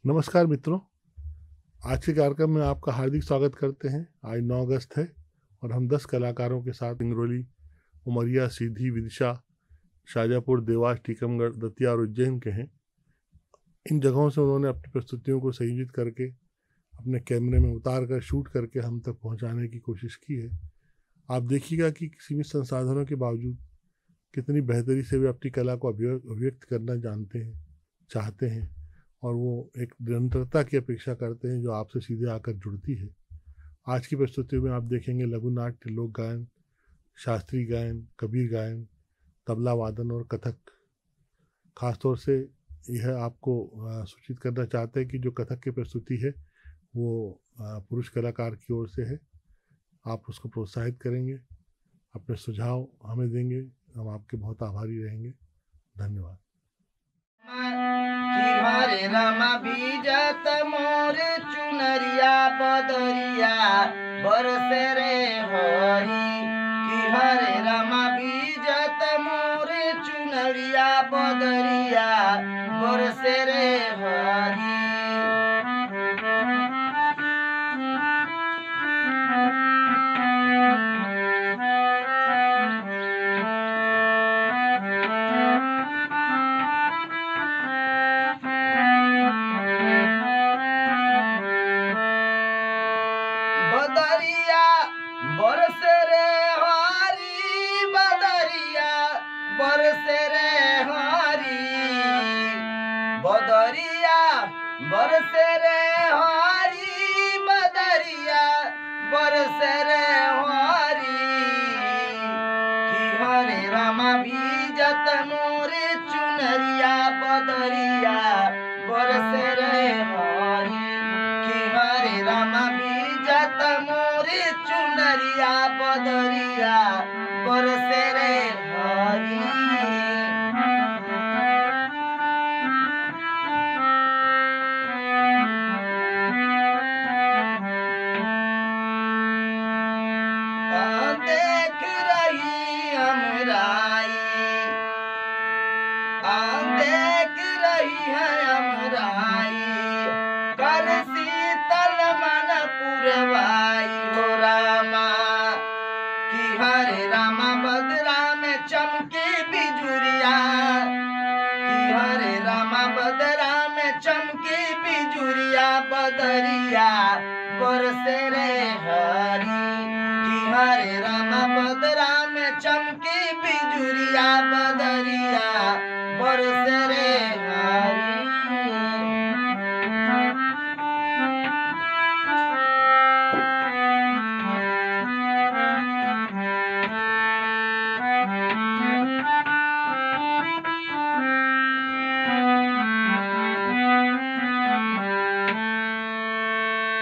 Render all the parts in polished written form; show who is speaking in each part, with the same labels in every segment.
Speaker 1: नमस्कार मित्रों, आज के कार्यक्रम में आपका हार्दिक स्वागत करते हैं। आज 9 अगस्त है और हम 10 कलाकारों के साथ सिंगरौली, उमरिया, सीधी, विदिशा, शाजापुर, देवास, टीकमगढ़, दतिया और उज्जैन के हैं। इन जगहों से उन्होंने अपनी प्रस्तुतियों को संयोजित करके अपने कैमरे में उतार कर शूट करके हम तक पहुंचाने की कोशिश की है। आप देखिएगा कि सीमित संसाधनों के बावजूद कितनी बेहतरी से वे अपनी कला को अभिव्यक्त करना जानते हैं, चाहते हैं और वो एक निरंतरता की अपेक्षा करते हैं जो आपसे सीधे आकर जुड़ती है। आज की प्रस्तुतियों में आप देखेंगे लघु नाट्य, लोक गायन, शास्त्रीय गायन, कबीर गायन, तबला वादन और कथक। खासतौर से यह आपको सूचित करना चाहते हैं कि जो कथक की प्रस्तुति है वो पुरुष कलाकार की ओर से है। आप उसको प्रोत्साहित करेंगे, अपने सुझाव हमें देंगे, हम आपके बहुत आभारी रहेंगे। धन्यवाद।
Speaker 2: कि हरे रामा बीजत मोर चुनरिया बदरिया बरसे रे हरी। कि हरे रामा बीजत मोर चुनरिया बदरिया बरसे रे हरी। बदरिया बरसे रे हरी, बदरिया बरसे रे हरी। बदरिया बरसे रे हरी, बदरिया बरसे रे हरी। कि हरे रामा बीजत मोरे चुनरिया बदरिया बरसे रे हरी। कि हरे रामा बीजत मोरे चुनरिया बदरिया बरसे रे हरी। देख रही हमराई, देख रही है हमराई, कर शीतल मन पुरवाई हो रामा। कि हरे रामा बदरा में चमके बिजुरिया। कि हरे रामा बदरा में चमके बिजुरिया बदरिया बरसे रे हरी। कि हरे रामा बदरा में चमके बिजुरिया बदरिया बरसे रे हरी।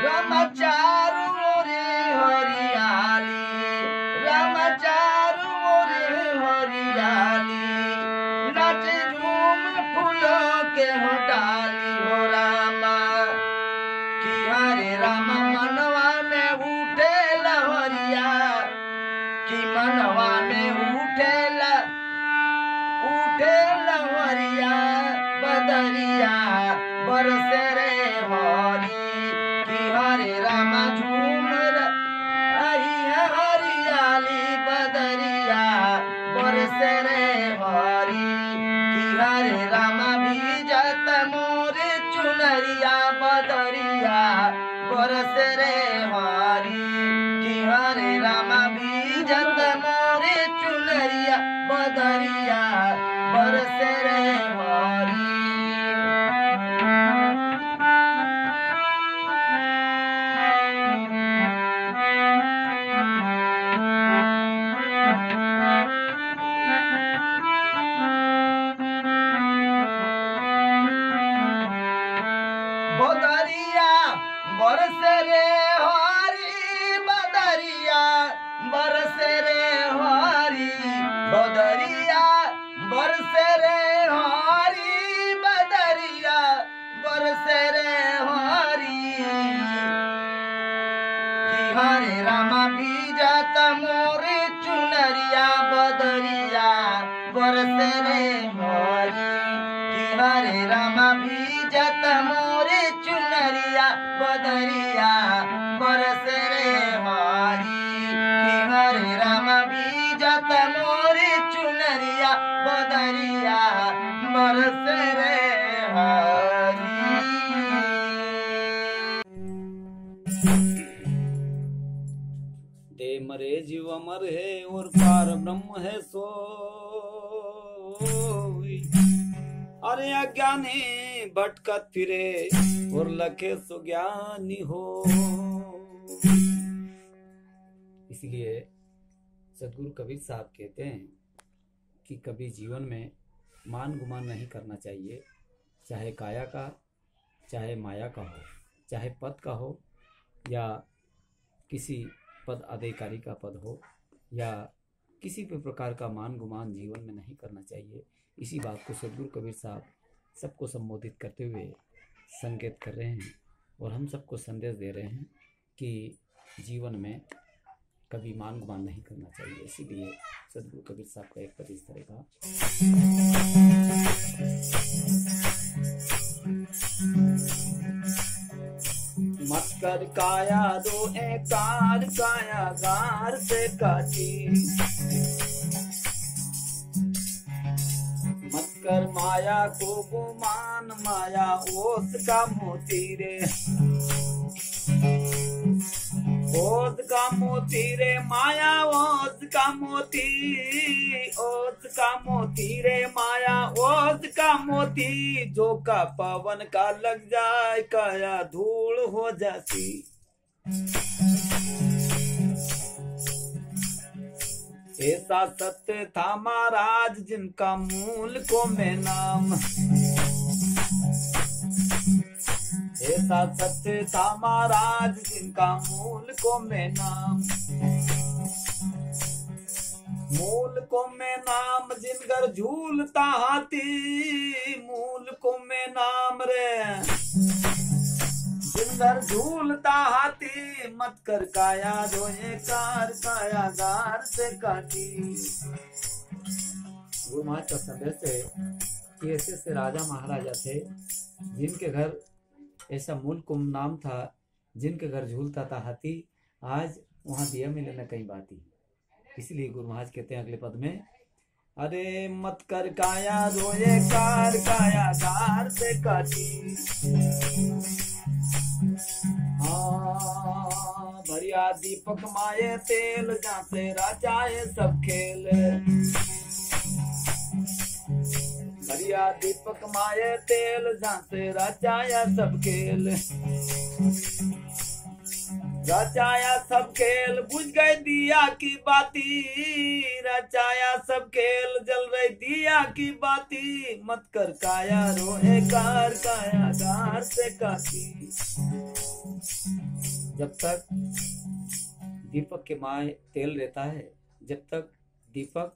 Speaker 2: रामा चारू मोरे हरियाली, रामा चारू मोरे हरियाली, नाच झूम फूलों के हो डाली हो रामा। कि हरे रामा मनवा में उठे लहरिया। कि मनवा में उठे लहरिया बदरिया बरसे रे हरी। कि हरे रामा झूम रही है हरियाली बदरिया बरसे रे हरी। कि हरे रामा बीजत मोरे चुनरिया बदरिया बरसे रे हरी। कि हरे रामा बीजत मोरे चुनरिया बदरिया बरसे रे हरी। बदरिया बरसे रे हरी, बदरिया बरसे रे हरी। बदरिया बरसे रे हरी, बदरिया बरसे रे हरी। कि हरे रामा बीजत मोरे चुनरिया बदरिया बरसे रे हरी। कि हरे रामा भीजत मोरे चुनरिया बदरिया बरस रे हरी कि हरे रामा भीजत मोरे चुनरिया बदरिया बरस रे हरी।
Speaker 3: दे मरे जीव अमर है और पार ब्रह्म है सो। अरे अज्ञानी भटकत फिरे और लखे सुज्ञानी हो। इसलिए सदगुरु कबीर साहब कहते हैं कि कभी जीवन में मान गुमान नहीं करना चाहिए, चाहे काया का, चाहे माया का हो, चाहे पद का हो या किसी पद अधिकारी का पद हो, या किसी भी प्रकार का मान गुमान जीवन में नहीं करना चाहिए। इसी बात को सदगुरु कबीर साहब सबको संबोधित करते हुए संकेत कर रहे हैं और हम सबको संदेश दे रहे हैं कि जीवन में कभी मान गुमान नहीं करना चाहिए। इसीलिए सदगुरु कबीर साहब का एक पद इस तरह का, मत कर काया दो एकार काया गार से काटी, मत कर माया को गुमान माया ओस का मोती रे, ओस का मोती रे माया ओस का मोती, ओस का मोती रे माया ओस का मोती, जो का पवन का लग जाए काया धूल हो जाती। ऐसा सत्य था महाराज जिनका मूल को मैं नाम, ऐसा सत्य था महाराज जिनका मूल को मैं नाम, मूल को मैं नाम जिनकर झूलता हाथी, मूल को मैं नाम रे जिनकर झूलता हाथी, मत कर काया धोए कार काया गार से काटी। गुरु महाराज का संदेश है कि ऐसे राजा महाराजा थे जिनके घर ऐसा मूल कुम नाम था, जिनके घर झूलता था हाथी, आज वहां दिया मिले न कहीं बाती। इसलिए गुरु महाराज कहते हैं अगले पद में, अरे मत कर काया रोए कार काया गार से काटी। हाँ भरिया दीपक माये तेल जाते राजाए सब खेल, भरिया दीपक माये तेल जाते राजाया सब खेल, रचाया सब खेल बुझ गए दिया की बाती, रचाया सब खेल जल रही दिया की बाती, मत कर काया रोए कार काया गार से काटी। जब तक दीपक के माए तेल रहता है, जब तक दीपक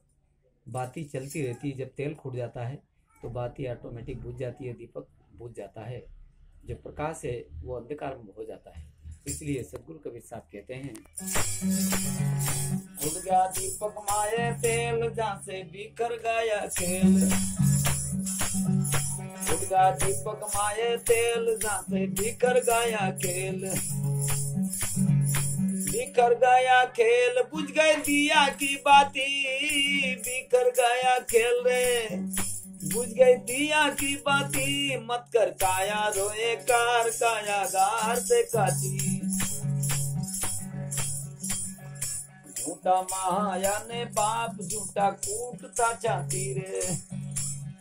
Speaker 3: बाती चलती रहती है, जब तेल खुट जाता है तो बाती ऑटोमेटिक बुझ जाती है, दीपक बुझ जाता है, जो प्रकाश है वो अंधकार में हो जाता है। इसलिए सदगुरु कबीर साहब कहते हैं, उड़ गया दीपक माये तेल जहाँ से बिखर गया खेल, उड़ गया दीपक माये तेल जहाँ से बिखर गया खेल, बिखर गया खेल बुझ गए दिया की बाती, बिखर गया खेल रे बुझ गई दिया की बाती, मत कर काया रोए कार काया गार से काटी। झूठा माया ने बाप झूठा कूटता चाहती रे,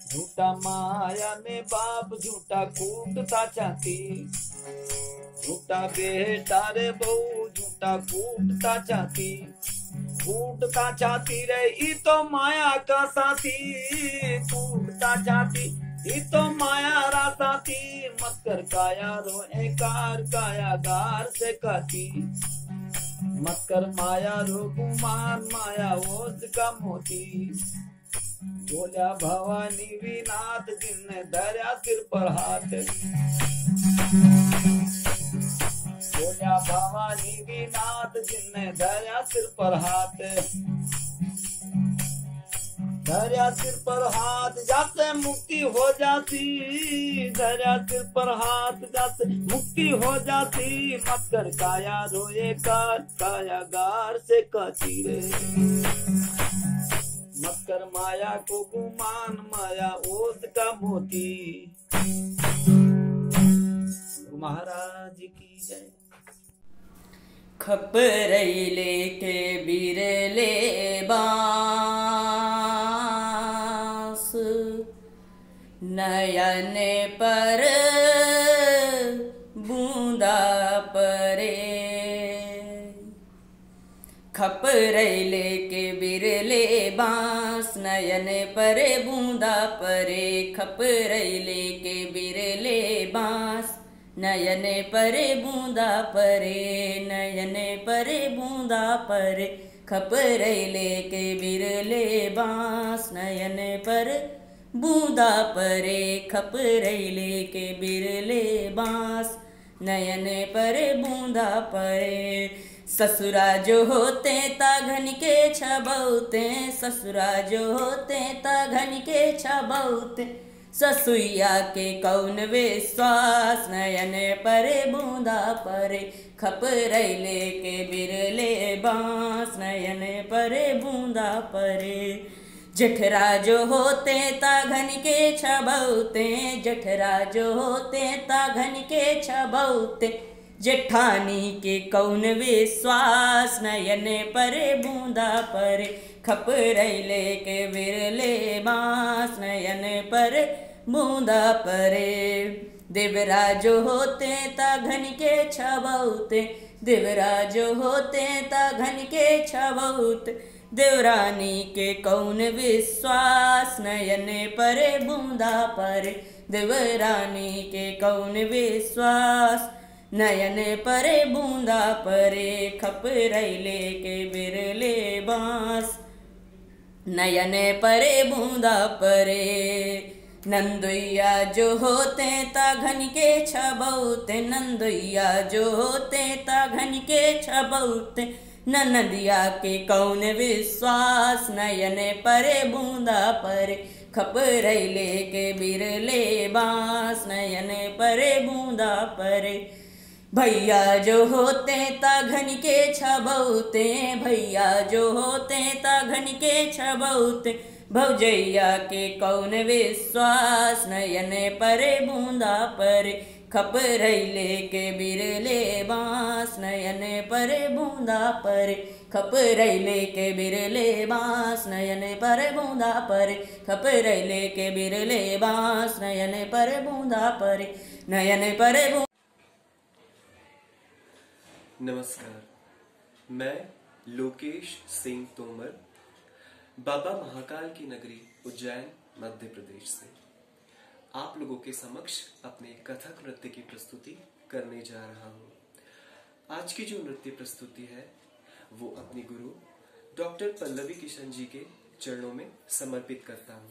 Speaker 3: झूठा माया ने बाप झूठा कूटता चाहती, झूठा बेटा रे बहू झूठा कूटता चाहती, कूटता चाहती रे ई तो माया का साथी, कूटता चाहती ई तो माया रा साथी, मत कर काया रोए कार काया गार से काटी, मत कर माया रो गुमान माया ओझ का मोती, बोला भवानी विनाथ जिनने धरा सिर पर हाथ, बोला भवानी विनाथ जिनने धरा सिर पर हाथ, धर्या सिर पर हाथ जाते मुक्ति हो जाती, धर्या सिर पर हाथ जाते मुक्ति हो जाती। मत कर काया रोए कार, कायागार से काची रे। मत कर माया को गुमान, माया ओत का मोती। महाराज की जय।
Speaker 2: खपरैले के बिरले बांस, नयन पर बूंदा परे। खपरैले के बिरले बांस, नयन पर बूंदा परे। खपरैले के बिरले बांस, नयन पर बूंदा परे, नयन पर बूंदा परे। खपरैले के बिरले बांस, नयन पर बूंदा परे। खपरैले के बिरले बांस, नयन पर बूंदा परे। ससुरा जो होते ता घन के छबौते, ससुरा जो होते ता घन के छबौते। ससुइया के कौन विश्वास, नयन परे बूंदा परे। खपरैले के बिरले बांस, नयन परे बूंदा परे। जठरा जो होते ता घन के छबौते, जठरा जो होते ता घन के छबौते। जेठानी के कौन विश्वास, नयन परे बूंदा परे। खपरैले के बिरले बांस, नयन पर बूंदा परे। देवरा जो होते ता घन के छबौते, देवरा जो होते ता घन के छबौते। देवरानी के कौन विश्वास, नयन परे बूंदा परे। देवरानी के कौन विश्वास, नयन परे बूंदा परे। खपरैले के बिरले बांस, नयन परे बूंदा परे। नंदुइया जो होते ता घन के छबौते, नंदुइया जो होते ता घन के छबौते। ननदिया के कौन विश्वास, नयन परे बूंदा परे। खपरैले के बिरले बांस, नयन परे बूंदा परे। भैया जो होते ता घन के छबौते, भैया जो होते ता घन के छबौते। भौजैया के कौन विश्वास, नयन परे बूंदा परे। खपरैले के बिरले बांस, नयन परे बूंदा परे। खपरैले के बिरले बांस, नयन परे बूंदा परे। खपरैले के बिरले बांस, नयन परे बूंदा परे, नयन परे बूंदा।
Speaker 4: नमस्कार, मैं लोकेश सिंह तोमर बाबा महाकाल की नगरी उज्जैन मध्य प्रदेश से आप लोगों के समक्ष अपने कथक नृत्य की प्रस्तुति करने जा रहा हूँ। आज की जो नृत्य प्रस्तुति है वो अपनी गुरु डॉक्टर पल्लवी किशन जी के चरणों में समर्पित करता हूँ।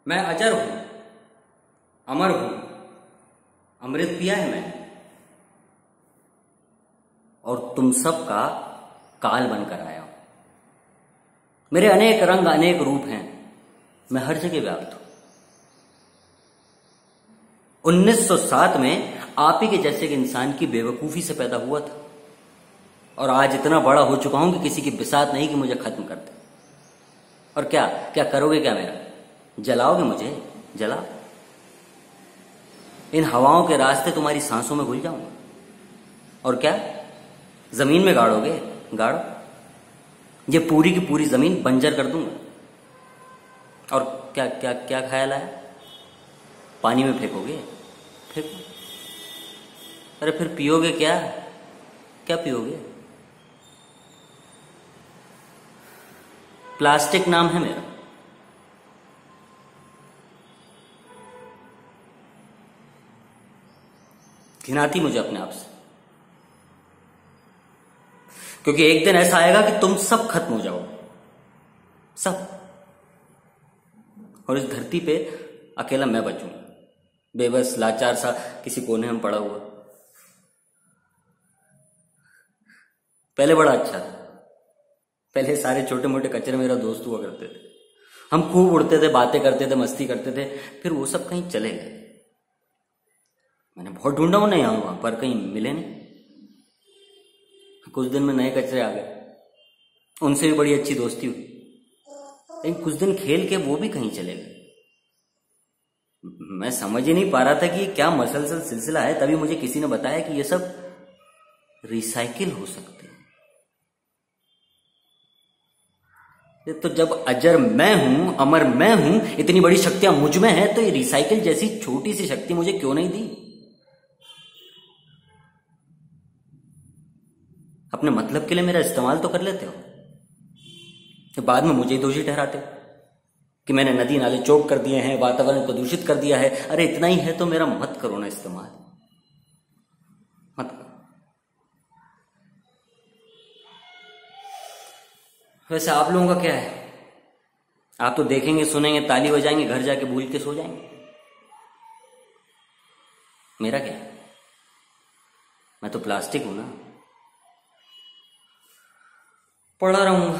Speaker 5: मैं अजर हूं, अमर हूं, अमृत पिया है मैंने, और तुम सब का काल बनकर आया हूं। मेरे अनेक रंग अनेक रूप हैं, मैं हर जगह व्याप्त हूं। 1907 में आप ही के जैसे एक इंसान की बेवकूफी से पैदा हुआ था, और आज इतना बड़ा हो चुका हूं कि किसी की बिसात नहीं कि मुझे खत्म कर दे। और क्या क्या करोगे? क्या मेरा जलाओगे? मुझे जलाओ। इन हवाओं के रास्ते तुम्हारी सांसों में घुल जाऊंगा। और क्या जमीन में गाड़ोगे? गाड़ो, ये पूरी की पूरी जमीन बंजर कर दूंगा। और क्या क्या क्या ख्याल आया? पानी में फेंकोगे? फेंको। अरे फिर पियोगे क्या? क्या पियोगे? प्लास्टिक नाम है मेरा। घिन आती मुझे अपने आप से, क्योंकि एक दिन ऐसा आएगा कि तुम सब खत्म हो जाओ, सब, और इस धरती पे अकेला मैं बचूंगा, बेबस लाचार सा किसी कोने में पड़ा हुआ। पहले बड़ा अच्छा था, पहले सारे छोटे मोटे कचरे मेरा दोस्त हुआ करते थे, हम खूब उड़ते थे, बातें करते थे, मस्ती करते थे, फिर वो सब कहीं चले गए। मैंने बहुत ढूंढा उन्हें यहाँ वहां पर, कहीं मिले नहीं। कुछ दिन में नए कचरे आ गए, उनसे भी बड़ी अच्छी दोस्ती हुई, लेकिन कुछ दिन खेल के वो भी कहीं चले गए। मैं समझ ही नहीं पा रहा था कि ये क्या मसलसल सिलसिला है। तभी मुझे किसी ने बताया कि ये सब रिसाइकिल हो सकते हैं। तो जब अजर मैं हूं, अमर मैं हूं, इतनी बड़ी शक्तियां मुझ में है, तो ये रिसाइकिल जैसी छोटी सी शक्ति मुझे क्यों नहीं दी? अपने मतलब के लिए मेरा इस्तेमाल तो कर लेते हो, तो बाद में मुझे दोषी ठहराते हो कि मैंने नदी नाले चौक कर दिए हैं, वातावरण को दूषित कर दिया है। अरे इतना ही है तो मेरा मत करो ना इस्तेमाल, मत करो। वैसे आप लोगों का क्या है? आप तो देखेंगे, सुनेंगे, ताली बजाएंगे, घर जाके भूल के सो जाएंगे। मेरा क्या है? मैं तो प्लास्टिक हूं ना, पड़ा रहूंगा।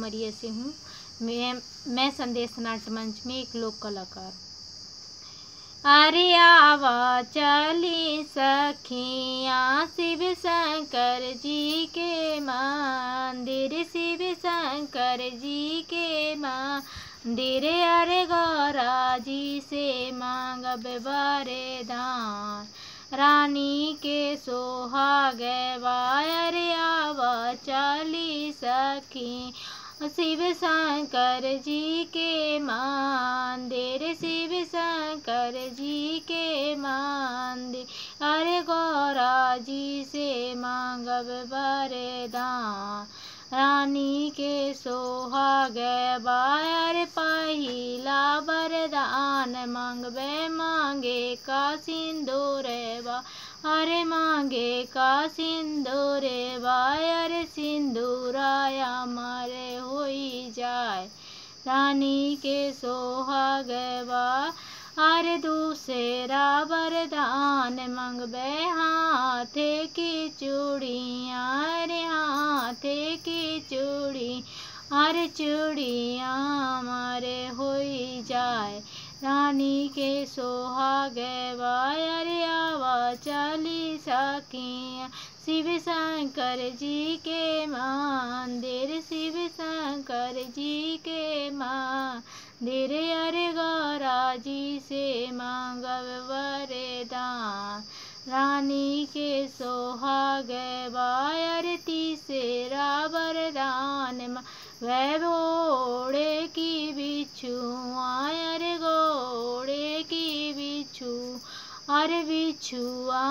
Speaker 6: उमरिया से हूँ। मैं संदेश नाट्य मंच में एक लोक कलाकार। अरे आवा चली सखियाँ शिव शंकर जी के मंदिर, शिव शंकर जी के मंदिर। अरे गौरा जी से मांगब वरदान, रानी के सोहागे वायर। आवा चली सखी शिव शंकर जी के मंदिर, शिव शंकर जी के मंदिर। अरे गौरा जी से मांगब वरदान, रानी के सोहागे वायर। पहिला वरदान मांगबे मांगे का सिंदूर बा, अरे मांगे का सिंदूर वायर। सिंदूराया मारे होई जाए, रानी के सोहागे बा। अरे दूसरा वरदान मांगबे हाथे की चूड़ियाँ, अरे हाथे की चूड़ी, अरे चूड़ियाँ मारे होई जाए, रानी के सोहागे वायर। आवा चली सखियाँ शिव शंकर जी के मंदिर, शिव शंकर जी के मंदिर। अरे गौरा जी से मांगब वरदान, रानी के सोहागे वायर। तीसरा वरदान वह घोड़े की बिच्छू, अरे घोड़े की बिच्छू, अरे बिच्छुआ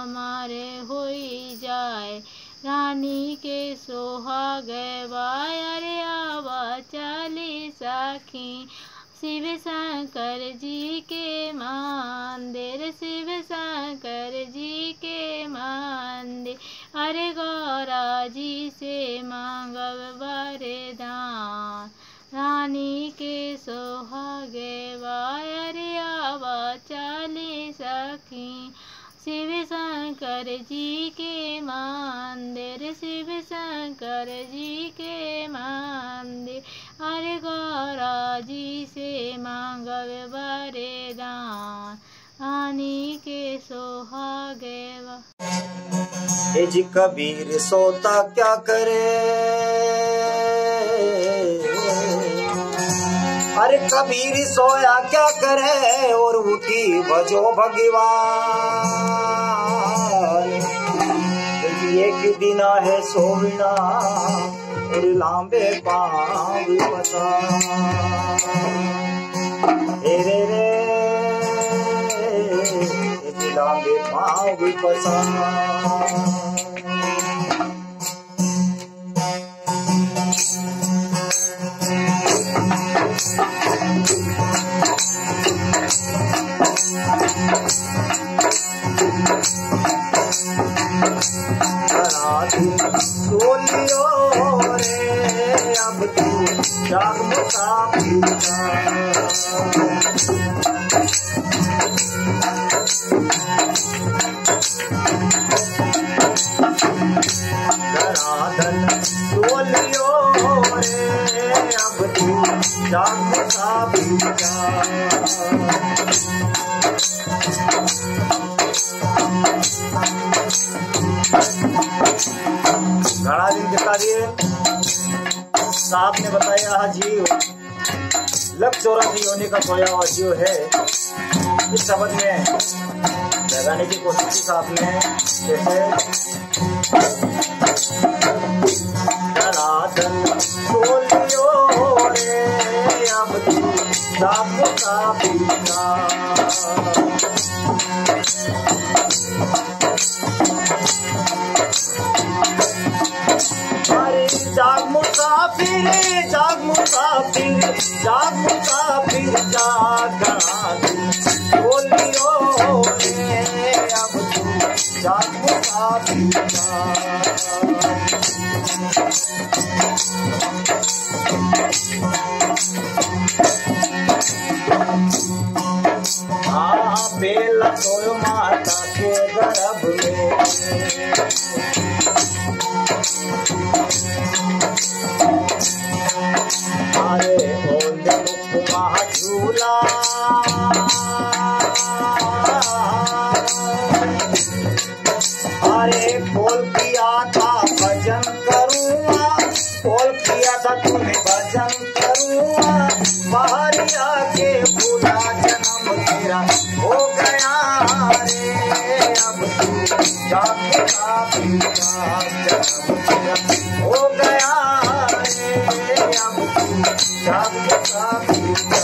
Speaker 6: मारे होई जाए, रानी के सोहागे वायर। आवा चली सखी शिव शंकर जी के मंदिर, शिव शंकर जी के मंदिर। अरे गौरा जी से मांगब वरदान, रानी के सोहागे वायर। आवा चली सखी शिव शंकर जी के मंदिर, शिव शंकर जी के मंदिर। अरे गौरा जी से मांगब वरदान, रानी के सोहागे वा।
Speaker 2: हे जी कबीर सोता क्या करे, अरे कबीर सोया क्या करे, और उठी भजो भगवान। एक दिना है सोविना, और लांबे पांव पता। रे रे लांबे पांव पसा। सोलियो रे अब तू जाग मुसाफिर धनाधन सोलियो रे अब तू जाग मुसाफिर। घड़ा दिन बता दिए। साहब ने बताया जीव लग चौरासी होने का सोया हुआ जीव है। इस शब्द में लगाने की कोशिश की साहब ने, जैसे बोलियो रे अब तू साबो का पीता। जाग मुसाफिर जाग मुसाफिर जाग मुसाफिर जागा बोलियो रे अब तू जाग मुसाफिर। बेला तो माता के गर्भ में अब तू जागता पीता जन्म तेरा हो गया रे, अब तू जागता पीता।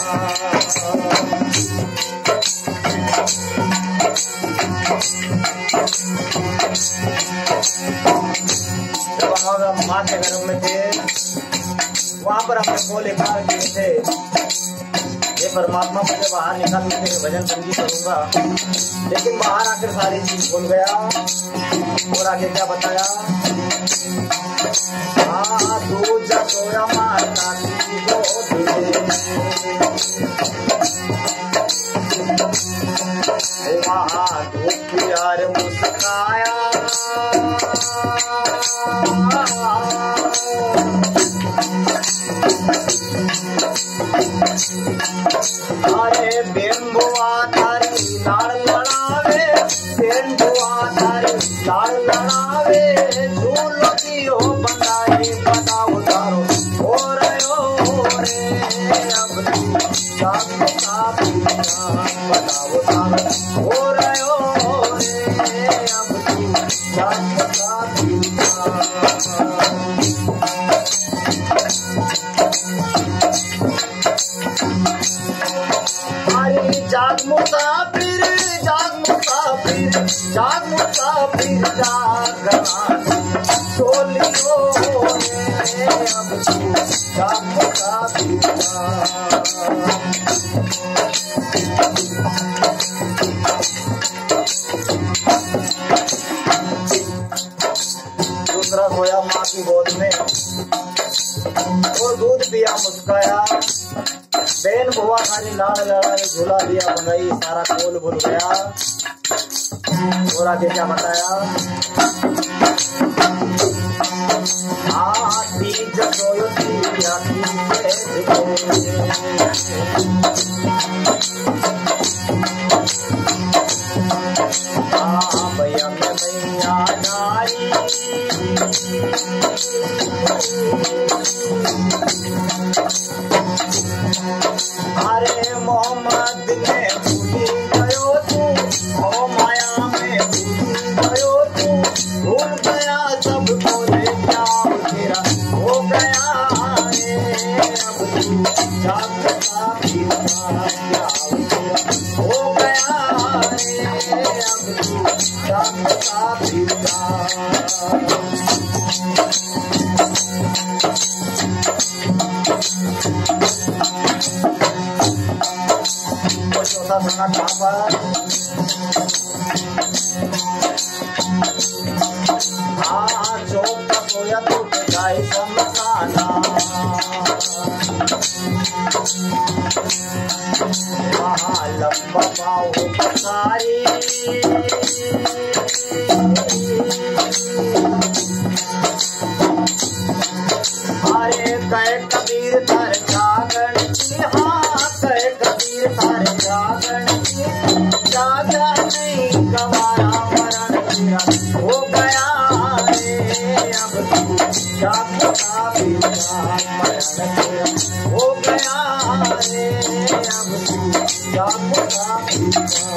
Speaker 2: जब हम माँ के गर्भ में थे वहां पर हमने बोले पार किए थे, ये परमात्मा मुझे बाहर निकाल के भजन संगीत करूंगा, लेकिन बाहर आकर सारी चीज भूल गया। और आगे क्या बताया, तू जसोया माता की गोद में, वहाँ तू प्यार मुस्काया, अरे बेम्बुआ थारी लाड़ लड़ावे, बेम्बुआ थारी लाड़ लड़ावे, झूलो दियो बनाए बनाओ तारो हो रयो रे, अब तू जागता पीता बनाओ तारो हो रयो रे, अब तू जागता पीता। जाग मुसाफिर जाग मुसाफिर जाग मुसाफिर जागना सोलियो रे, अब तू जाग मुसाफिर। दूसरा सोया माँ की गोद में और दूध पिया मुस्काया, बेन बुआ खाली लाड़ लड़ाई झूला दिया बनाई, सारा खोल भूल गया। और आगे क्या बताया, जसोयो दिया भैया में भैया नारी, अरे मोहम्मद में भूली गयो तू, ओ माया में भूली गयो तू, भूल गया सब बोले क्या तेरा हो गया रे, अब तू जागता पीता क्या तेरा हो गया रे, अब तू जागता पीता। चौथा सुना कहाँ पर, चौथा सोया तो जाए समसाना, वहाँ लंबा पाओ पसारी, अरे कहे कबीर तर जागण की, हाँ कहे कबीर तर जागण की, जागा नहीं गवारा मरण तेरा हो गया रे, अब तू जागता पीता मरण तेरा हो गया रे, अब तू जागता पीता।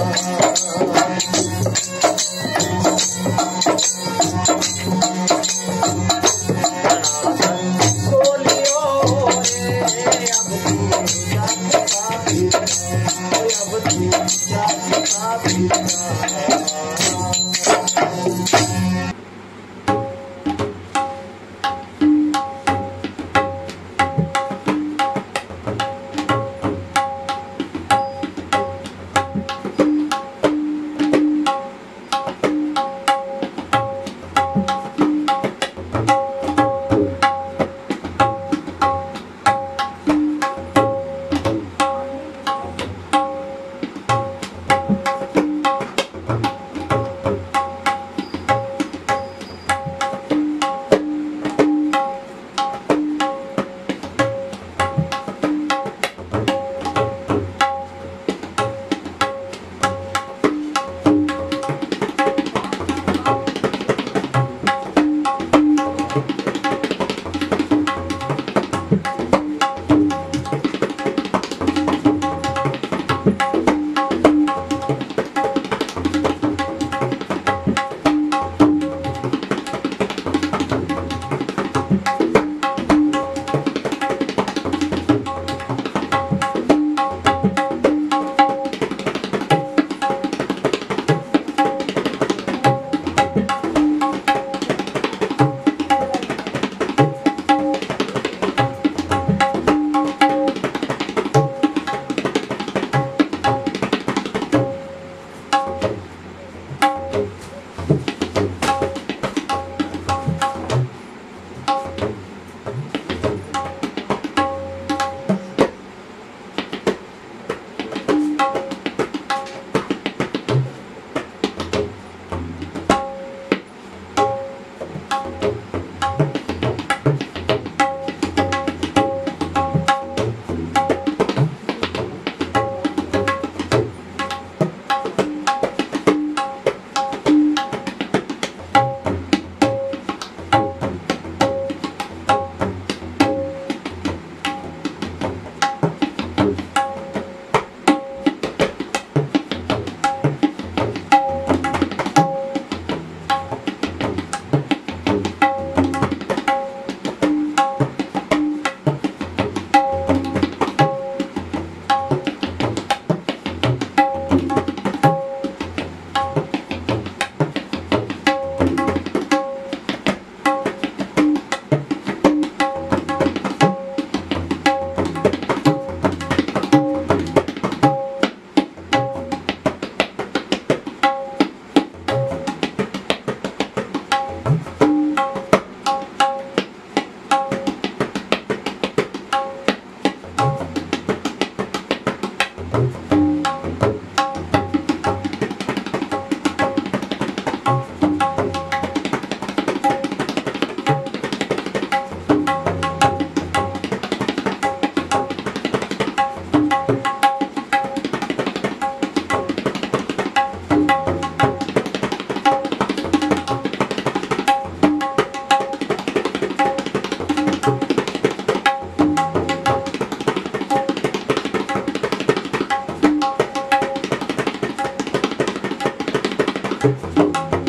Speaker 1: है।